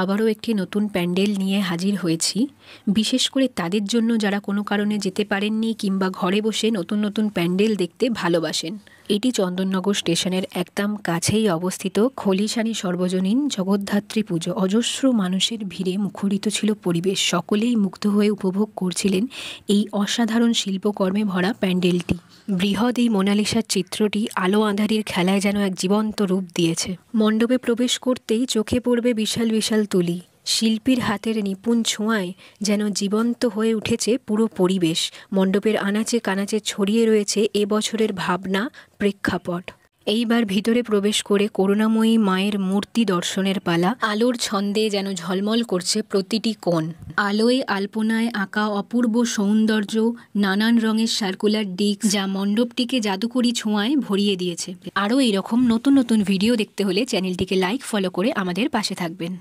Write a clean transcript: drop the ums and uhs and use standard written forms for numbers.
আবারও একটি নতুন প্যান্ডেল নিয়ে হাজির হয়েছি। বিশেষ করে তাদের জন্য যারা কোনো কারণে যেতে পারেননি কিংবা ঘরে বসে নতুন নতুন প্যান্ডেল দেখতে ভালোবাসেন। এটি চন্দননগর স্টেশনের একদম কাছেই অবস্থিত খলিশানী সর্বজনীন জগদ্ধাত্রী পুজো। অজস্র মানুষের ভিড়ে মুখরিত ছিল পরিবেশ। সকলেই মুগ্ধ হয়ে উপভোগ করছিলেন এই অসাধারণ শিল্পকর্মে ভরা প্যান্ডেলটি। বৃহৎ এই মোনালিসার চিত্রটি আলো আঁধারির খেলায় যেন এক জীবন্ত রূপ দিয়েছে। মণ্ডপে প্রবেশ করতেই চোখে পড়বে বিশাল বিশাল তুলি। শিল্পীর হাতের নিপুণ ছোঁয়ায় যেন জীবন্ত হয়ে উঠেছে পুরো পরিবেশ। মণ্ডপের আনাচে কানাচে ছড়িয়ে রয়েছে এবছরের ভাবনা, প্রেক্ষাপট। এইবার ভিতরে প্রবেশ করে করুণাময়ী মায়ের মূর্তি দর্শনের পালা। আলোর ছন্দে যেন ঝলমল করছে প্রতিটি কোণ। আলোয় আলপনায় আঁকা অপূর্ব সৌন্দর্য, নানান রঙের সার্কুলার ডিস্ক যা মণ্ডপটিকে জাদুকরি ছোঁয়ায় ভরিয়ে দিয়েছে। আরও এইরকম নতুন নতুন ভিডিও দেখতে হলে চ্যানেলটিকে লাইক, ফলো করে আমাদের পাশে থাকবেন।